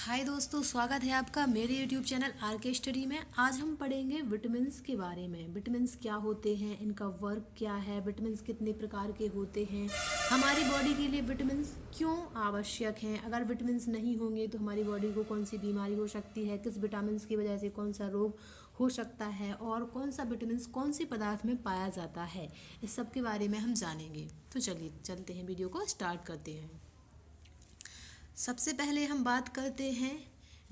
हाय दोस्तों, स्वागत है आपका मेरे YouTube चैनल आर के स्टडी में। आज हम पढ़ेंगे विटामिन्स के बारे में। विटामिन्स क्या होते हैं, इनका वर्क क्या है, विटामिन्स कितने प्रकार के होते हैं, हमारी बॉडी के लिए विटामिन्स क्यों आवश्यक हैं, अगर विटामिन्स नहीं होंगे तो हमारी बॉडी को कौन सी बीमारी हो सकती है, किस विटामिन्स की वजह से कौन सा रोग हो सकता है और कौन सा विटामिन्स कौन से पदार्थ में पाया जाता है, इस सब के बारे में हम जानेंगे। तो चलिए चलते हैं, वीडियो को स्टार्ट करते हैं। सबसे पहले हम बात करते हैं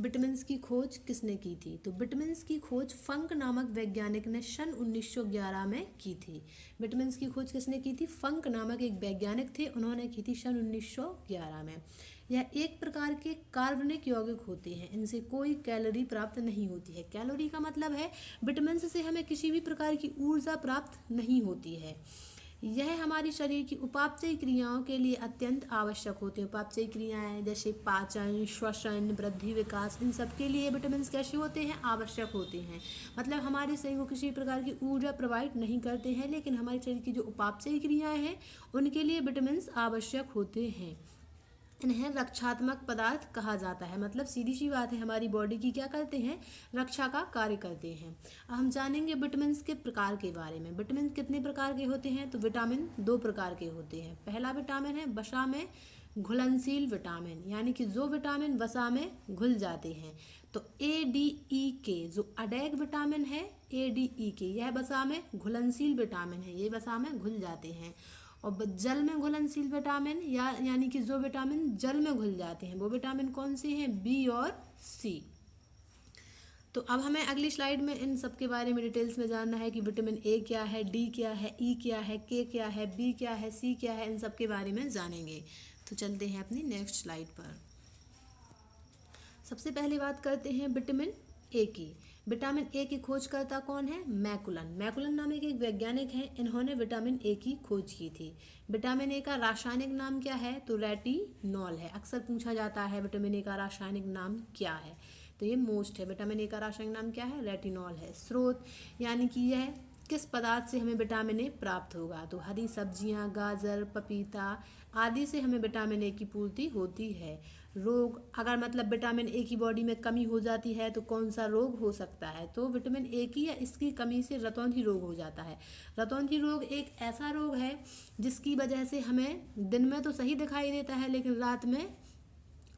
विटामिन्स की खोज किसने की थी। तो विटामिन्स की खोज फंक नामक वैज्ञानिक ने सन 1911 में की थी। विटामिन्स की खोज किसने की थी? फंक नामक एक वैज्ञानिक थे, उन्होंने की थी सन 1911 में। यह एक प्रकार के कार्बनिक यौगिक होते हैं, इनसे कोई कैलोरी प्राप्त नहीं होती है। कैलोरी का मतलब है विटामिन्स से हमें किसी भी प्रकार की ऊर्जा प्राप्त नहीं होती है। यह हमारी शरीर की उपापचय क्रियाओं के लिए अत्यंत आवश्यक होते हैं। उपापचय क्रियाएं जैसे पाचन, श्वसन, वृद्धि, विकास, इन सब के लिए विटामिन्स कैसे होते हैं? आवश्यक होते हैं। मतलब हमारे शरीर को किसी प्रकार की ऊर्जा प्रोवाइड नहीं करते हैं, लेकिन हमारे शरीर की जो उपापचय क्रियाएं हैं उनके लिए विटामिन्स आवश्यक होते हैं। इन्हें रक्षात्मक पदार्थ कहा जाता है। मतलब सीधी सी बात है, हमारी बॉडी की क्या करते हैं? रक्षा का कार्य करते हैं। अब हम जानेंगे विटामिन्स के प्रकार के बारे में। विटामिन कितने प्रकार के होते हैं? तो विटामिन दो प्रकार के होते हैं। पहला विटामिन है वसा में घुलनशील विटामिन, यानी कि जो विटामिन वसा में घुल जाते हैं। तो ADE जो अडैग विटामिन है, ADE, यह वसा में घुलनशील विटामिन है, ये वसा में घुल जाते हैं। और जल में घुलनशील विटामिन यानी कि जो विटामिन जल में घुल जाते हैं, वो विटामिन कौन से हैं? B और C। तो अब हमें अगली स्लाइड में इन सब के बारे में डिटेल्स में जानना है कि विटामिन A क्या है, D क्या है, E क्या है, K क्या है, B क्या है, C क्या है, इन सब के बारे में जानेंगे। तो चलते हैं अपनी नेक्स्ट स्लाइड पर। सबसे पहले बात करते हैं विटामिन A की। विटामिन A की खोजकर्ता कौन है? मैकुलन। मैकुलन नामक एक वैज्ञानिक हैं, इन्होंने विटामिन A की खोज की थी। विटामिन A का रासायनिक नाम क्या है? तो रेटिनॉल है। अक्सर पूछा जाता है विटामिन A का रासायनिक नाम क्या है, तो ये मोस्ट है। विटामिन A का रासायनिक नाम क्या है? रेटिनॉल है। स्रोत यानी कि यह किस पदार्थ से हमें विटामिन A प्राप्त होगा? तो हरी सब्जियां, गाजर, पपीता आदि से हमें विटामिन A की पूर्ति होती है। रोग, अगर मतलब विटामिन A की बॉडी में कमी हो जाती है तो कौन सा रोग हो सकता है? तो विटामिन A की या इसकी कमी से रतौंधी रोग हो जाता है। रतौंधी रोग एक ऐसा रोग है जिसकी वजह से हमें दिन में तो सही दिखाई देता है, लेकिन रात में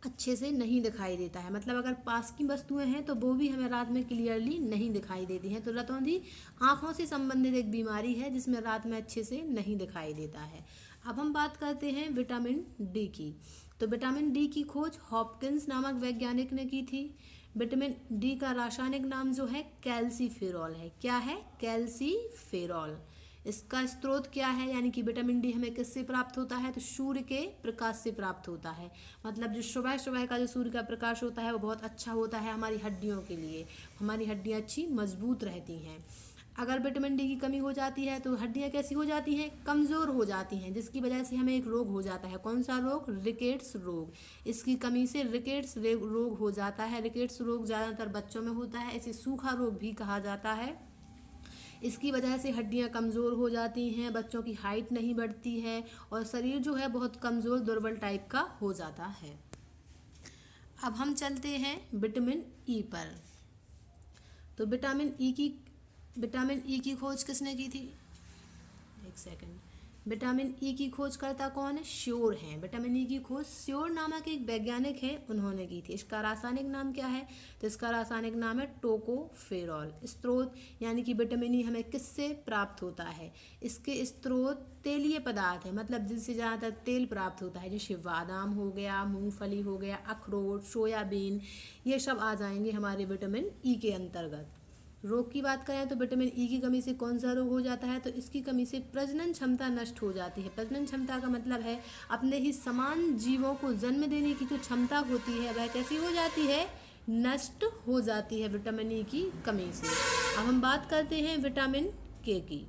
अच्छे से नहीं दिखाई देता है। मतलब अगर पास की वस्तुएं हैं तो वो भी हमें रात में क्लियरली नहीं दिखाई देती हैं। तो रतौंधी आँखों से संबंधित एक बीमारी है जिसमें रात में अच्छे से नहीं दिखाई देता है। अब हम बात करते हैं विटामिन डी की। तो विटामिन डी की खोज हॉपकिंस नामक वैज्ञानिक ने की थी। विटामिन डी का रासायनिक नाम जो है कैल्सीफेरॉल है। क्या है? कैल्सीफेरॉल। इसका स्रोत क्या है? यानी कि विटामिन डी हमें किससे प्राप्त होता है? तो सूर्य के प्रकाश से प्राप्त होता है। मतलब जो सुबह सुबह का जो सूर्य का प्रकाश होता है वो बहुत अच्छा होता है हमारी हड्डियों के लिए। हमारी हड्डियाँ अच्छी मजबूत रहती हैं। अगर विटामिन डी की कमी हो जाती है तो हड्डियाँ कैसी हो जाती हैं? कमज़ोर हो जाती हैं, जिसकी वजह से हमें एक रोग हो जाता है। कौन सा रोग? रिकेट्स रोग। इसकी कमी से रिकेट्स रोग हो जाता है। रिकेट्स रोग ज़्यादातर बच्चों में होता है, इसे सूखा रोग भी कहा जाता है। इसकी वजह से हड्डियां कमज़ोर हो जाती हैं, बच्चों की हाइट नहीं बढ़ती है और शरीर जो है बहुत कमज़ोर दुर्बल टाइप का हो जाता है। अब हम चलते हैं विटामिन ई पर। तो विटामिन ई की खोज किसने की थी? एक सेकंड। विटामिन ई की खोजकर्ता कौन है? श्योर हैं। विटामिन ई की खोज श्योर नामक एक वैज्ञानिक है, उन्होंने की थी। इसका रासायनिक नाम क्या है? तो इसका रासायनिक नाम है टोकोफेरॉल। स्रोत यानी कि विटामिन ई हमें किससे प्राप्त होता है? इसके स्रोत तेलीय पदार्थ है, मतलब जिससे ज़्यादातर तेल प्राप्त होता है, जैसे बादाम हो गया, मूंगफली हो गया, अखरोट, सोयाबीन, ये सब आ जाएंगे हमारे विटामिन ई के अंतर्गत। रोग की बात करें तो विटामिन ई की कमी से कौन सा रोग हो जाता है? तो इसकी कमी से प्रजनन क्षमता नष्ट हो जाती है। प्रजनन क्षमता का मतलब है अपने ही समान जीवों को जन्म देने की जो क्षमता होती है वह कैसी हो जाती है? नष्ट हो जाती है विटामिन ई की कमी से। अब हम बात करते हैं विटामिन के की।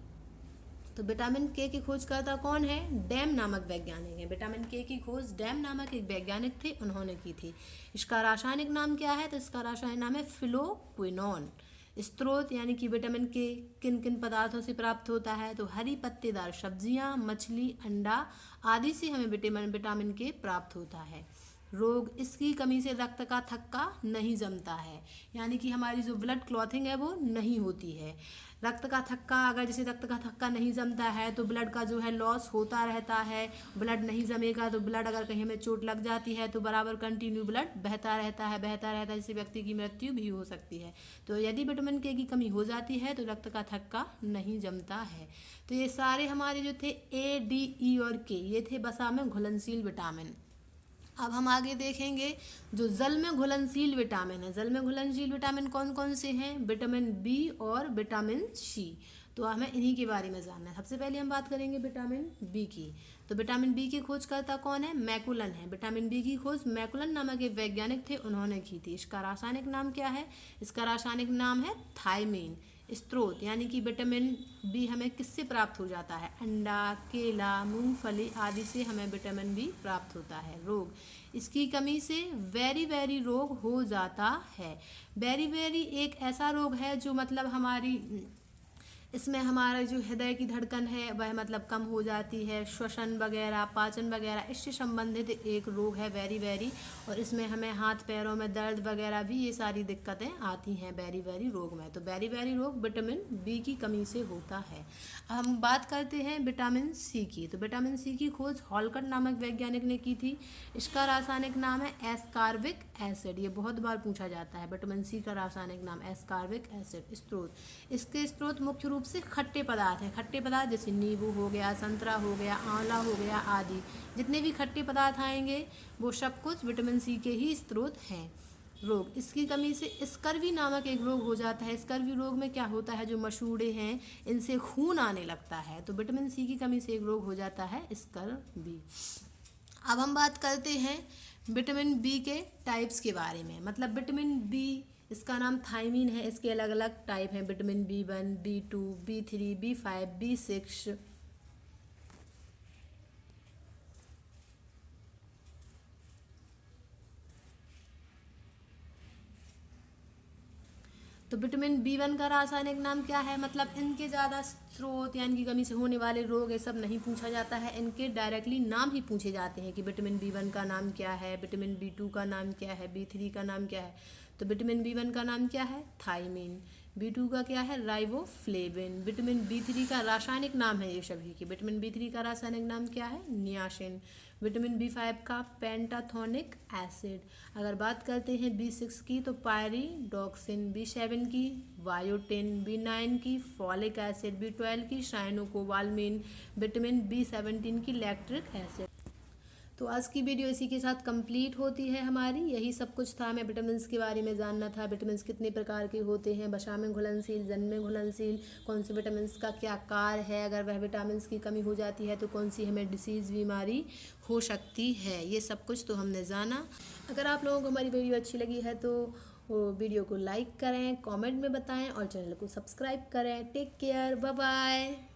तो विटामिन के की खोजकर्ता कौन है? डैम नामक वैज्ञानिक है। विटामिन के की खोज डैम नामक एक वैज्ञानिक थे, उन्होंने की थी। इसका रासायनिक नाम क्या है? तो इसका रासायनिक नाम है फिलोक्विनोन। स्रोत यानी कि विटामिन के किन किन पदार्थों से प्राप्त होता है? तो हरी पत्तेदार सब्जियां, मछली, अंडा आदि से हमें विटामिन के प्राप्त होता है। रोग, इसकी कमी से रक्त का थक्का नहीं जमता है, यानी कि हमारी जो ब्लड क्लॉथिंग है वो नहीं होती है। रक्त का थक्का, अगर जैसे रक्त का थक्का नहीं जमता है तो ब्लड का जो है लॉस होता रहता है। ब्लड नहीं जमेगा तो ब्लड अगर कहीं हमें चोट लग जाती है तो बराबर कंटिन्यू ब्लड बहता रहता है, जिससे व्यक्ति की मृत्यु भी हो सकती है। तो यदि विटामिन के की कमी हो जाती है तो रक्त का थक्का नहीं जमता है। तो ये सारे हमारे जो थे ए, डी, ई और के, ये थे वसा में घुलनशील विटामिन। अब हम आगे देखेंगे जो जल में घुलनशील विटामिन है। जल में घुलनशील विटामिन कौन कौन से हैं? विटामिन बी और विटामिन सी। तो हमें इन्हीं के बारे में जानना है। सबसे पहले हम बात करेंगे विटामिन बी की। तो विटामिन बी की खोजकर्ता कौन है? मैकुलन है। विटामिन बी की खोज मैकुलन नामक एक वैज्ञानिक थे, उन्होंने की थी। इसका रासायनिक नाम क्या है? इसका रासायनिक नाम है थायमीन। स्रोत यानी कि विटामिन बी हमें किससे प्राप्त हो जाता है? अंडा, केला, मूंगफली आदि से हमें विटामिन बी प्राप्त होता है। रोग, इसकी कमी से वेरी वेरी रोग हो जाता है। वेरी वेरी एक ऐसा रोग है जो मतलब हमारी इसमें हमारा जो हृदय की धड़कन है वह मतलब कम हो जाती है, श्वसन वगैरह, पाचन वगैरह, इससे संबंधित एक रोग है वेरी वेरी। और इसमें हमें हाथ पैरों में दर्द वगैरह भी ये सारी दिक्कतें आती हैं वेरी वेरी रोग में। तो वेरी वेरी रोग विटामिन बी की कमी से होता है। अब हम बात करते हैं विटामिन सी की। तो विटामिन सी की खोज हॉलकट नामक वैज्ञानिक ने की थी। इसका रासायनिक नाम है एस्कॉर्बिक एसिड। ये बहुत बार पूछा जाता है, विटामिन सी का रासायनिक नाम एस्कॉर्बिक एसिड। स्रोत, इसके स्रोत मुख्य रूप से खट्टे पदार्थ हैं। खट्टे पदार्थ जैसे नींबू हो गया, संतरा हो गया, आंवला हो गया आदि, जितने भी खट्टे पदार्थ आएंगे वो सब कुछ विटामिन सी के ही स्रोत हैं। रोग, इसकी कमी से स्कर्वी नामक एक रोग हो जाता है। स्कर्वी रोग में क्या होता है? जो मसूड़े हैं इनसे खून आने लगता है। तो विटामिन सी की कमी से एक रोग हो जाता है स्कर्वी। अब हम बात करते हैं विटामिन बी के टाइप्स के बारे में। मतलब विटामिन बी, इसका नाम थायमीन है, इसके अलग अलग टाइप हैं। Vitamin B1, B2, B3, B5, B6। तो विटामिन B1 का रासायनिक नाम क्या है? मतलब इनके ज़्यादा स्रोत यानी कि कमी से होने वाले रोग ये सब नहीं पूछा जाता है, इनके डायरेक्टली नाम ही पूछे जाते हैं कि विटामिन B1 का नाम क्या है, विटामिन B2 का नाम क्या है, B3 का नाम क्या है। तो विटामिन B1 का नाम क्या है? थायमीन। B2 का क्या है? राइबोफ्लेविन। विटामिन B3 का रासायनिक नाम है ये सभी के। विटामिन B3 का रासायनिक नाम क्या है? नियासिन। विटामिन B5 का पेंटाथोनिक एसिड। अगर बात करते हैं B6 की तो पायरिडॉक्सिन। B7 की वायोटिन। B9 की फॉलिक एसिड। B12 की साइनोकोबाल्मिन। विटामिन B17 की लैक्टिक एसिड। तो आज की वीडियो इसी के साथ कंप्लीट होती है हमारी। यही सब कुछ था, हमें विटामिन्स के बारे में जानना था। विटामिन्स कितने प्रकार के होते हैं? वसा में घुलनशील, जल में घुलनशील, कौन से विटामिन्स का क्या कार्य है, अगर वह विटामिन्स की कमी हो जाती है तो कौन सी हमें डिसीज़ बीमारी हो सकती है, ये सब कुछ तो हमने जाना। अगर आप लोगों को हमारी वीडियो अच्छी लगी है तो वीडियो को लाइक करें, कमेंट में बताएं और चैनल को सब्सक्राइब करें। Take care, bye bye.